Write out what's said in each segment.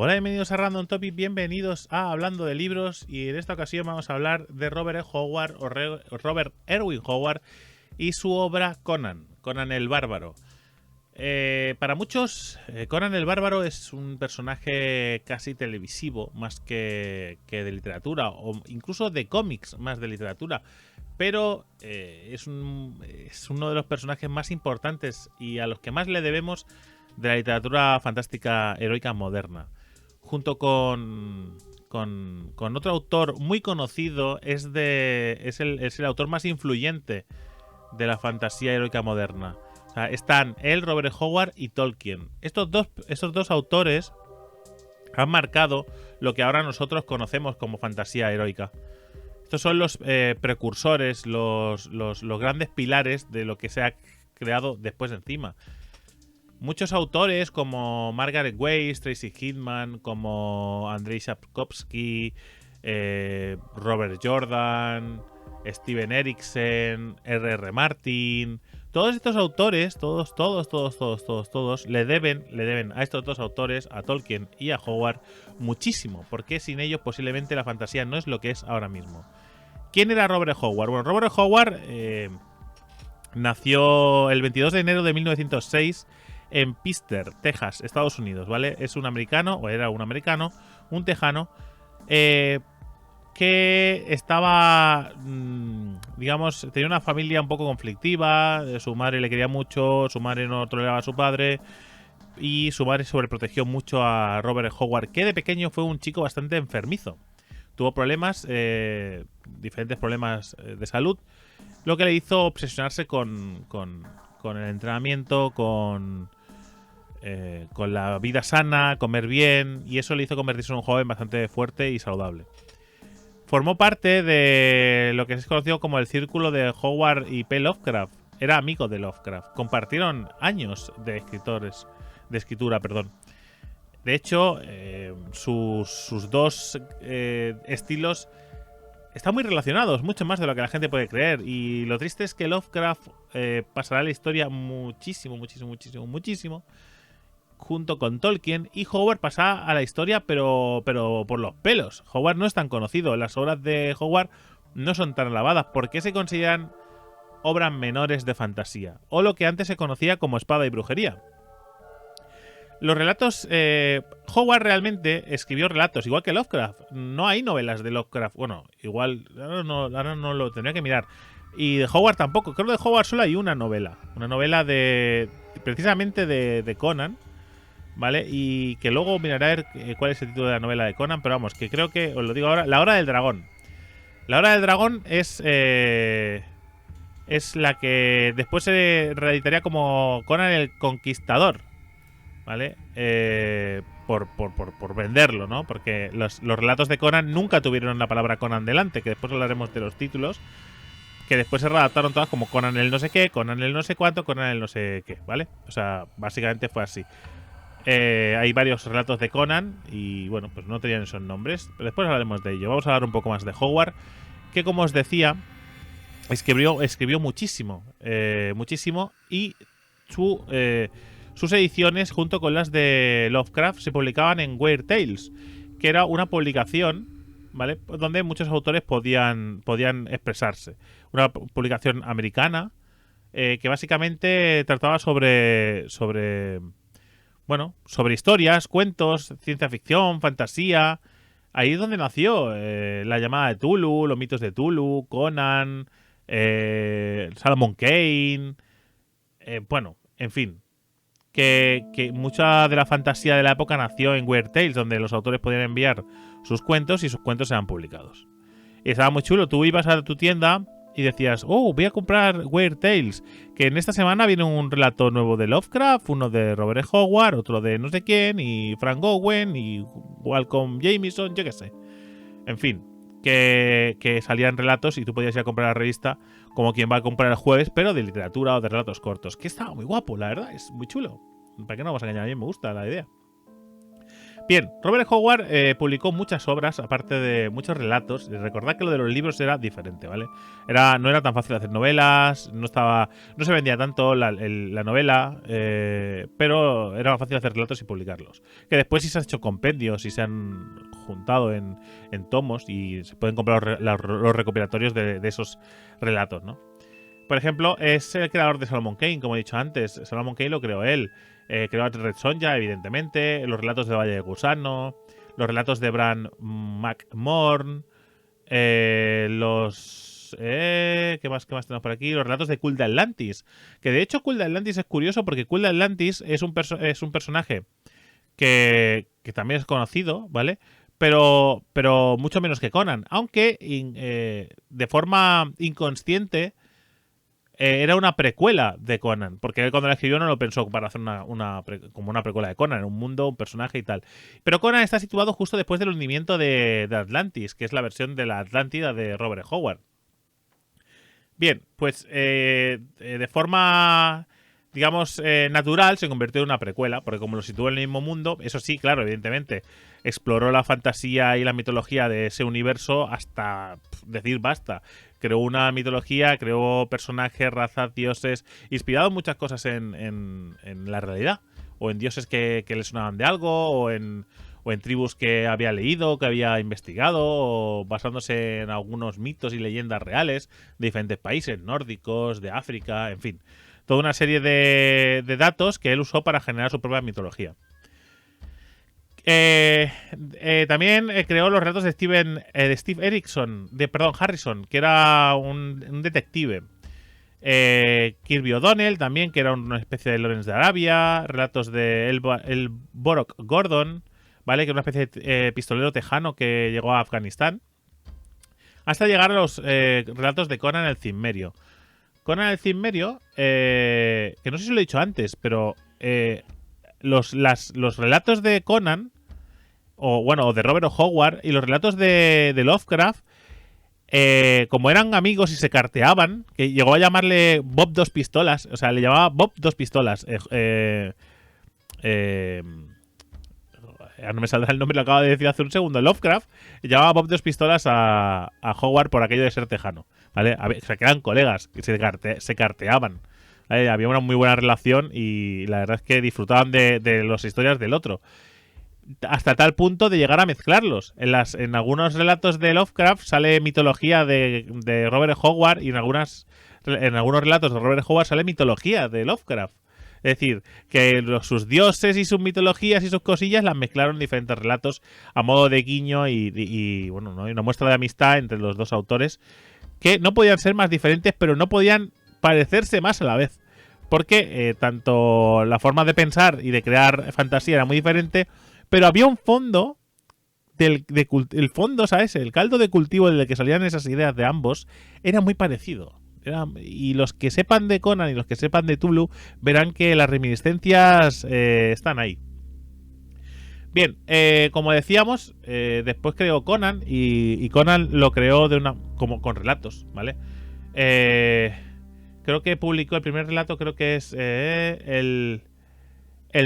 Hola, bienvenidos a Random Topic, bienvenidos a Hablando de Libros, y en esta ocasión vamos a hablar de Robert Howard o Robert Erwin Howard y su obra Conan el Bárbaro. Para muchos, Conan el Bárbaro es un personaje casi televisivo más que de literatura, o incluso de cómics más de literatura, pero es uno de los personajes más importantes y a los que más le debemos de la literatura fantástica heroica moderna. Junto con otro autor muy conocido, es el autor más influyente de la fantasía heroica moderna. O sea, están él, Robert Howard y Tolkien. Estos dos autores han marcado lo que ahora nosotros conocemos como fantasía heroica. Estos son los precursores, los grandes pilares de lo que se ha creado después encima. Muchos autores como Margaret Weiss, Tracy Hickman, como Andrei Sapkowski, Robert Jordan, Steven Erikson, R.R. Martin, todos estos autores, todos le deben a estos dos autores, a Tolkien y a Howard, muchísimo, porque sin ellos posiblemente la fantasía no es lo que es ahora mismo. ¿Quién era Robert Howard? Bueno, Robert Howard nació el 22 de enero de 1906 en Pister, Texas, Estados Unidos, ¿vale? Es un americano, o era un americano, un tejano, que estaba, digamos, tenía una familia un poco conflictiva. Su madre le quería mucho, su madre no toleraba a su padre, y su madre sobreprotegió mucho a Robert Howard, que de pequeño fue un chico bastante enfermizo. Tuvo problemas, diferentes problemas de salud, lo que le hizo obsesionarse con el entrenamiento, con la vida sana, comer bien, y eso le hizo convertirse en un joven bastante fuerte y saludable. Formó parte de lo que es conocido como el círculo de Howard y P. Lovecraft. Era amigo de Lovecraft. Compartieron años de escritura. De hecho, sus dos estilos están muy relacionados, mucho más de lo que la gente puede creer. Y lo triste es que Lovecraft pasará a la historia muchísimo junto con Tolkien, y Howard pasa a la historia pero por los pelos. Howard no es tan conocido, las obras de Howard no son tan alabadas porque se consideran obras menores de fantasía, o lo que antes se conocía como espada y brujería. Los relatos... Howard realmente escribió relatos, igual que Lovecraft. No hay novelas de Lovecraft. Bueno, igual... Ahora no lo tendría que mirar. Y de Howard tampoco. Creo que de Howard solo hay una novela. Una novela precisamente de Conan, ¿vale? Y que luego miraré a ver cuál es el título de la novela de Conan. Pero vamos, que creo que... Os lo digo ahora. La Hora del Dragón. La Hora del Dragón es la que después se reeditaría como Conan el Conquistador, ¿vale? Por venderlo, ¿no? Porque los relatos de Conan nunca tuvieron la palabra Conan delante, que después hablaremos de los títulos, que después se readaptaron todas como Conan el no sé qué, Conan el no sé cuánto, Conan el no sé qué, ¿vale? O sea, básicamente fue así. Hay varios relatos de Conan y, bueno, pues no tenían esos nombres, pero después hablaremos de ello. Vamos a hablar un poco más de Howard, que, como os decía, escribió muchísimo, y sus ediciones, junto con las de Lovecraft, se publicaban en Weird Tales, que era una publicación, ¿vale?, donde muchos autores podían expresarse. Una publicación americana que básicamente trataba sobre historias, cuentos, ciencia ficción, fantasía. Ahí es donde nació La Llamada de Tulu, Los Mitos de Tulu, Conan, Solomon Kane. En fin. Que mucha de la fantasía de la época nació en Weird Tales, donde los autores podían enviar sus cuentos y sus cuentos eran publicados. Y estaba muy chulo. Tú ibas a tu tienda y decías, oh, voy a comprar Weird Tales, que en esta semana viene un relato nuevo de Lovecraft, uno de Robert Howard, otro de no sé quién, y Frank Owen, y Malcolm Jameson, yo qué sé. En fin, que salían relatos y tú podías ir a comprar la revista como quien va a comprar el jueves, pero de literatura o de relatos cortos, que estaba muy guapo, la verdad, es muy chulo. ¿Para qué no vamos a engañar? A mí me gusta la idea. Bien, Robert Howard publicó muchas obras, aparte de muchos relatos. Y recordad que lo de los libros era diferente, ¿vale? No era tan fácil hacer novelas, no se vendía tanto la novela, pero era más fácil hacer relatos y publicarlos. Que después sí se han hecho compendios y se han juntado en tomos y se pueden comprar los recopilatorios de esos relatos, ¿no? Por ejemplo, es el creador de Solomon Kane, como he dicho antes. Solomon Kane lo creó él. Creó a Red Sonja, evidentemente. Los relatos de Valle de Gusano. Los relatos de Bran McMorn. ¿Qué más tenemos por aquí? Los relatos de Cool de Atlantis. Que de hecho Cool de Atlantis es curioso porque Cool de Atlantis es un personaje que también es conocido, ¿vale? Pero mucho menos que Conan. Aunque de forma inconsciente era una precuela de Conan, porque él cuando la escribió no lo pensó para hacer como una precuela de Conan, un mundo, un personaje y tal. Pero Conan está situado justo después del hundimiento de Atlantis, que es la versión de la Atlántida de Robert Howard. Bien, pues de forma, digamos, natural se convirtió en una precuela, porque como lo sitúa en el mismo mundo, eso sí, claro, evidentemente, exploró la fantasía y la mitología de ese universo hasta decir basta. Creó una mitología, creó personajes, razas, dioses, inspirado en muchas cosas en la realidad. O en dioses que le sonaban de algo, o en tribus que había leído, que había investigado, o basándose en algunos mitos y leyendas reales de diferentes países, nórdicos, de África, en fin. Toda una serie de datos que él usó para generar su propia mitología. También creó los relatos de Steve Harrison, que era un detective. Kirby O'Donnell también, que era una especie de Lawrence de Arabia. Relatos de el Borok Gordon, ¿vale? Que era una especie de pistolero tejano que llegó a Afganistán. Hasta llegar a los relatos de Conan el Cimmerio. Conan el Cimmerio, que no sé si lo he dicho antes, pero los relatos de Conan, o de Robert Howard, y los relatos de Lovecraft, como eran amigos y se carteaban, que llegó a llamarle Bob Dos Pistolas, o sea, le llamaba Bob Dos Pistolas. No me saldrá el nombre, lo acabo de decir hace un segundo. Lovecraft llamaba Bob Dos Pistolas a Howard por aquello de ser tejano, ¿vale? O sea, que eran colegas, que se carteaban, ¿vale? Había una muy buena relación y la verdad es que disfrutaban de las historias del otro. Hasta tal punto de llegar a mezclarlos. En algunos relatos de Lovecraft sale mitología de Robert Howard y en algunos relatos de Robert Howard sale mitología de Lovecraft. Es decir, que sus dioses y sus mitologías y sus cosillas las mezclaron en diferentes relatos a modo de guiño y bueno, ¿no? Una muestra de amistad entre los dos autores que no podían ser más diferentes, pero no podían parecerse más a la vez. Porque tanto la forma de pensar y de crear fantasía era muy diferente, pero había un fondo, el fondo, ¿sabes? El caldo de cultivo del que salían esas ideas de ambos era muy parecido. Y los que sepan de Conan y los que sepan de Tulu verán que las reminiscencias están ahí. Bien, como decíamos, después creó Conan y Conan lo creó con relatos, ¿vale? Creo que publicó el primer relato, creo que es el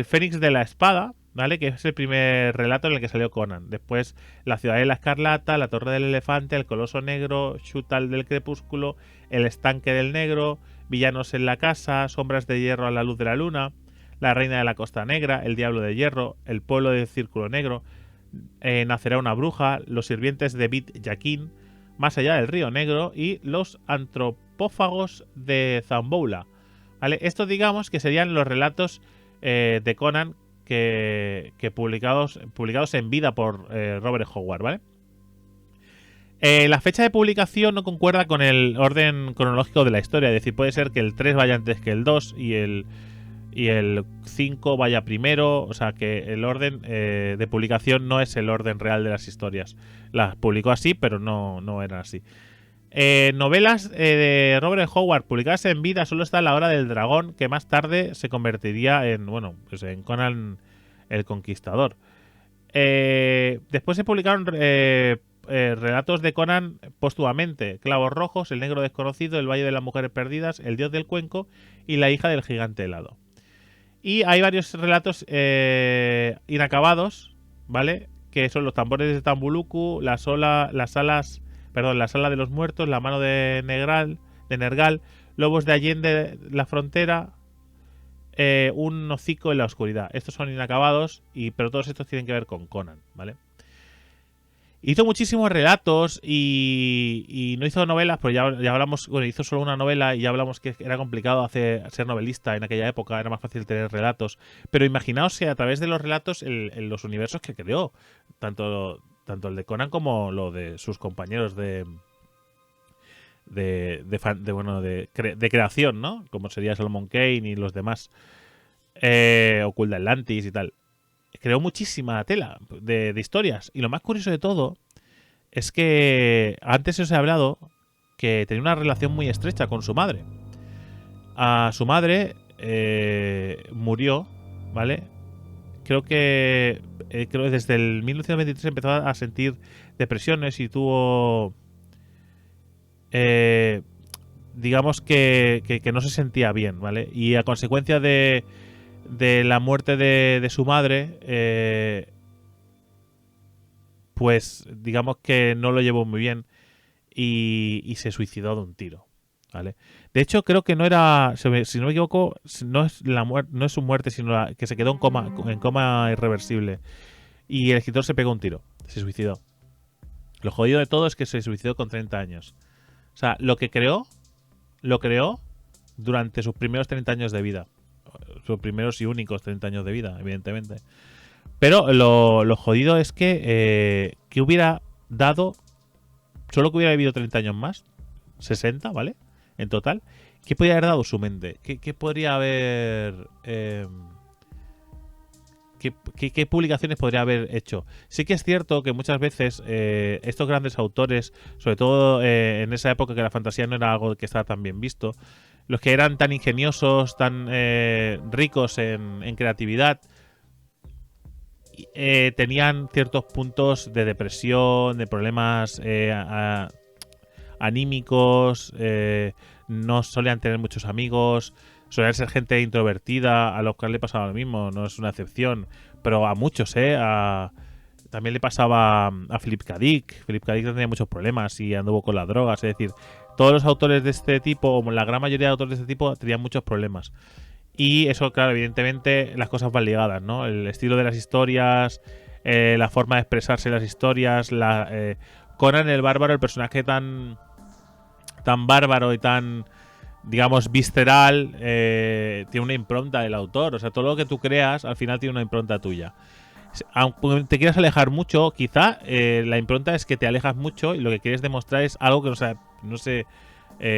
Fénix de la Espada, ¿vale? Que es el primer relato en el que salió Conan. Después La Ciudadela Escarlata, La Torre del Elefante, El Coloso Negro, Xutal del Crepúsculo, El Estanque del Negro, Villanos en la Casa, Sombras de Hierro a la Luz de la Luna, La Reina de la Costa Negra, El Diablo de Hierro, El Pueblo del Círculo Negro, Nacerá una Bruja, Los Sirvientes de Bit Yaquín, Más allá del Río Negro y Los Antropófagos de Zamboula, ¿vale? Estos digamos que serían los relatos de Conan que publicados en vida por Robert Howard, ¿vale? La fecha de publicación no concuerda con el orden cronológico de la historia, es decir, puede ser que el 3 vaya antes que el 2 y el 5 vaya primero, o sea que el orden de publicación no es el orden real de las historias. Las publicó así, pero no eran así. Novelas de Robert Howard publicadas en vida solo está La Hora del Dragón, que más tarde se convertiría en Conan el Conquistador. Después se publicaron relatos de Conan póstumamente: Clavos Rojos, El Negro Desconocido, El Valle de las Mujeres Perdidas, El Dios del Cuenco y La Hija del Gigante Helado. Y hay varios relatos inacabados, ¿vale? Que son los tambores de Tambuluku, la sala de los muertos, la mano de Nergal, lobos de Allende la frontera, un hocico en la oscuridad. Estos son inacabados, pero todos estos tienen que ver con Conan, ¿vale? Hizo muchísimos relatos y no hizo novelas, pues ya hablamos, bueno, hizo solo una novela y ya hablamos que era complicado ser novelista en aquella época, era más fácil tener relatos. Pero imaginaos que a través de los relatos, los universos que creó, tanto el de Conan como lo de sus compañeros de creación, ¿no? Como sería Solomon Kane y los demás, Occult Atlantis y tal. Creó muchísima tela de historias. Y lo más curioso de todo es que antes os he hablado que tenía una relación muy estrecha con su madre. Su madre murió, ¿vale? Creo que desde el 1923 empezó a sentir depresiones y tuvo... digamos que no se sentía bien, ¿vale? Y a consecuencia de la muerte de su madre, pues digamos que no lo llevó muy bien y se suicidó de un tiro, ¿vale? De hecho, creo que no era, si no me equivoco, no es su muerte, sino que se quedó en coma irreversible. Y el escritor se pegó un tiro, se suicidó. Lo jodido de todo es que se suicidó con 30 años. O sea, lo creó durante sus primeros 30 años de vida. Sus primeros y únicos 30 años de vida, evidentemente. Pero lo jodido es que hubiera dado, solo que hubiera vivido 30 años más, 60, ¿vale? En total. ¿Qué podría haber dado su mente? ¿Qué podría haber... ¿Qué publicaciones podría haber hecho? Sí que es cierto que muchas veces estos grandes autores, sobre todo en esa época que la fantasía no era algo que estaba tan bien visto, los que eran tan ingeniosos, tan ricos en creatividad, tenían ciertos puntos de depresión, de problemas anímicos, no solían tener muchos amigos, solían ser gente introvertida, a los que le pasaba lo mismo, no es una excepción, pero a muchos, también le pasaba a Philip K. Dick. Philip K. Dick tenía muchos problemas y anduvo con las drogas, es decir, todos los autores de este tipo, o la gran mayoría de autores de este tipo, tenían muchos problemas. Y eso, claro, evidentemente las cosas van ligadas, ¿no? El estilo de las historias, la forma de expresarse las historias, Conan el Bárbaro, el personaje tan bárbaro y tan, digamos, visceral, tiene una impronta del autor. O sea, todo lo que tú creas al final tiene una impronta tuya. Aunque te quieras alejar mucho, quizá la impronta es que te alejas mucho y lo que quieres demostrar es algo que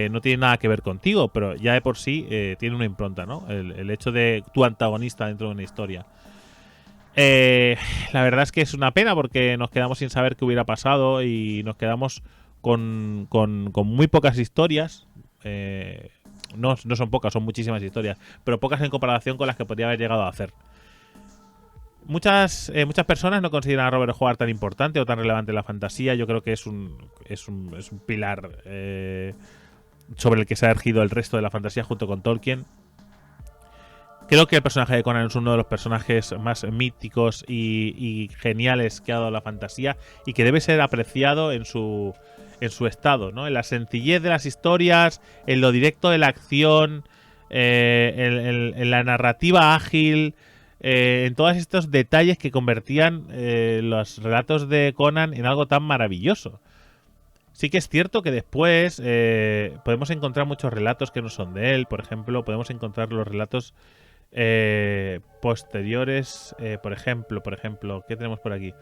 no tiene nada que ver contigo, pero ya de por sí tiene una impronta, ¿no? El hecho de tu antagonista dentro de una historia. La verdad es que es una pena porque nos quedamos sin saber qué hubiera pasado y nos quedamos con muy pocas historias. No son pocas, son muchísimas historias, pero pocas en comparación con las que podría haber llegado a hacer. Muchas personas no consideran a Robert Howard tan importante o tan relevante en la fantasía. Yo creo que es un pilar sobre el que se ha ergido el resto de la fantasía junto con Tolkien. Creo que el personaje de Conan es uno de los personajes más míticos y geniales que ha dado la fantasía y que debe ser apreciado en su estado, ¿no? En la sencillez de las historias, en lo directo de la acción, en la narrativa ágil, en todos estos detalles que convertían los relatos de Conan en algo tan maravilloso. Sí que es cierto que después podemos encontrar muchos relatos que no son de él. Por ejemplo, podemos encontrar los relatos posteriores. Por ejemplo, ¿qué tenemos por aquí?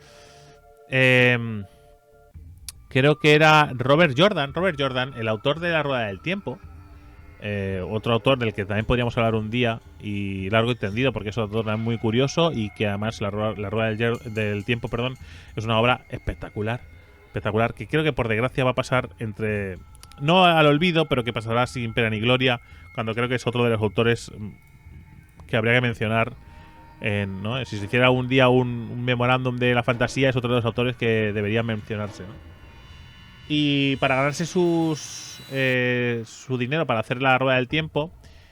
Creo que era Robert Jordan, el autor de La Rueda del Tiempo. Otro autor del que también podríamos hablar un día y largo y tendido, porque es un autor muy curioso y que además La Rueda del Tiempo, perdón, es una obra espectacular, que creo que por desgracia va a pasar no al olvido, pero que pasará sin pena ni gloria, cuando creo que es otro de los autores que habría que mencionar, ¿no? Si se hiciera un día un memorándum de la fantasía, es otro de los autores que deberían mencionarse, ¿no? Y para ganarse su dinero para hacer La Rueda del Tiempo,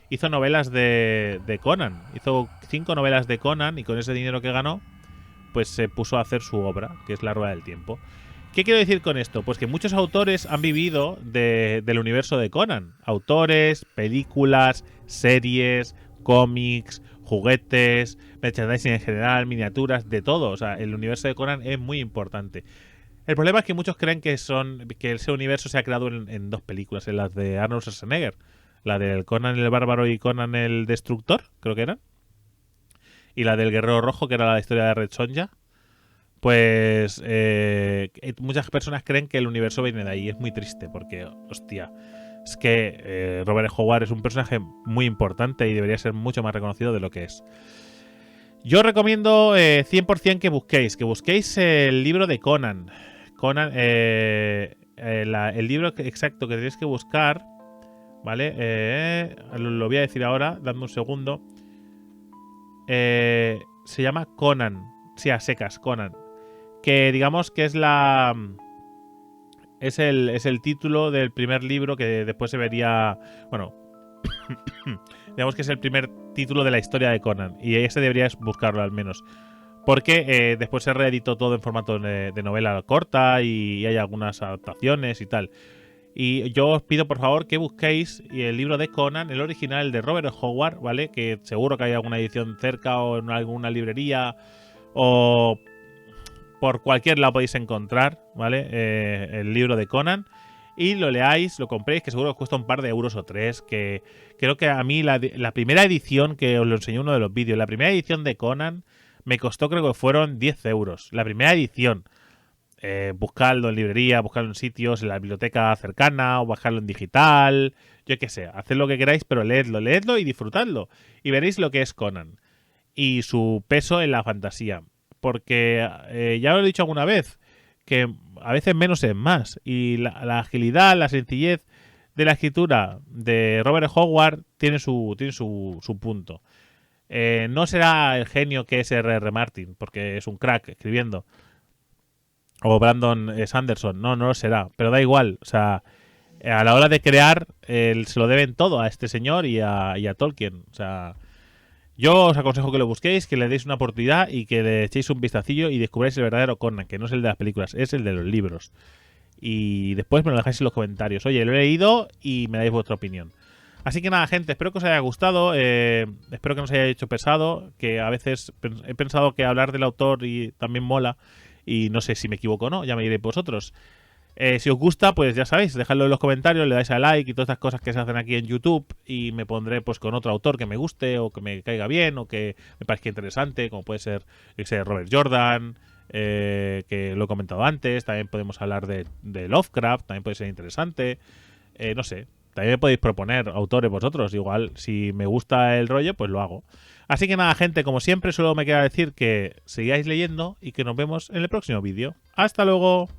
hizo novelas de Conan. Hizo 5 novelas de Conan y con ese dinero que ganó, pues se puso a hacer su obra, que es La Rueda del Tiempo. ¿Qué quiero decir con esto? Pues que muchos autores han vivido del universo de Conan. Autores, películas, series, cómics, juguetes, merchandising en general, miniaturas, de todo. O sea, el universo de Conan es muy importante. El problema es que muchos creen que ese universo se ha creado en dos películas, en las de Arnold Schwarzenegger. La del Conan el Bárbaro y Conan el Destructor, creo que eran. Y la del Guerrero Rojo, que era la historia de Red Sonja. Pues muchas personas creen que el universo viene de ahí. Es muy triste porque, hostia, es que Robert Howard es un personaje muy importante y debería ser mucho más reconocido de lo que es. Yo recomiendo 100% que busquéis el libro de Conan. El libro exacto que tenéis que buscar, ¿vale? Lo voy a decir ahora, dadme un segundo. Se llama Conan. Sí, a secas, Conan. Que digamos que es es el título del primer libro que después se vería. Bueno, digamos que es el primer título de la historia de Conan. Y ese deberías buscarlo al menos. Porque después se reeditó todo en formato de novela corta y hay algunas adaptaciones y tal. Y yo os pido por favor que busquéis el libro de Conan, el original, el de Robert Howard, ¿vale? Que seguro que hay alguna edición cerca o en alguna librería o por cualquier lado podéis encontrar, ¿vale? El libro de Conan. Y lo leáis, lo compréis, que seguro os cuesta un par de euros o tres. Que creo que a mí la primera edición, que os lo enseñé en uno de los vídeos, la primera edición de Conan me costó, creo que fueron 10 euros. La primera edición. Buscadlo en librería, buscadlo en sitios, en la biblioteca cercana o bajarlo en digital. Yo qué sé, haced lo que queráis, pero leedlo y disfrutadlo. Y veréis lo que es Conan. Y su peso en la fantasía. Porque ya lo he dicho alguna vez, que a veces menos es más. Y la agilidad, la sencillez de la escritura de Robert Howard tiene su punto. No será el genio que es R.R. Martin, porque es un crack escribiendo. O Brandon Sanderson, no lo será. Pero da igual, o sea, a la hora de crear se lo deben todo a este señor y a Tolkien. O sea, yo os aconsejo que lo busquéis, que le deis una oportunidad y que le echéis un vistacillo y descubráis el verdadero Conan, que no es el de las películas, es el de los libros. Y después me lo dejáis en los comentarios. Oye, lo he leído y me dais vuestra opinión. Así que nada, gente, espero que os haya gustado. Espero que no os haya hecho pesado, que a veces he pensado que hablar del autor y también mola. Y no sé si me equivoco o no, ya me diréis vosotros. Si os gusta, pues ya sabéis, dejadlo en los comentarios, le dais a like y todas estas cosas que se hacen aquí en YouTube y me pondré pues con otro autor que me guste o que me caiga bien o que me parezca interesante, como puede ser Robert Jordan, que lo he comentado antes. También podemos hablar de Lovecraft, también puede ser interesante. No sé, también me podéis proponer autores vosotros, igual si me gusta el rollo, pues lo hago. Así que nada, gente, como siempre, solo me queda decir que sigáis leyendo y que nos vemos en el próximo vídeo. ¡Hasta luego!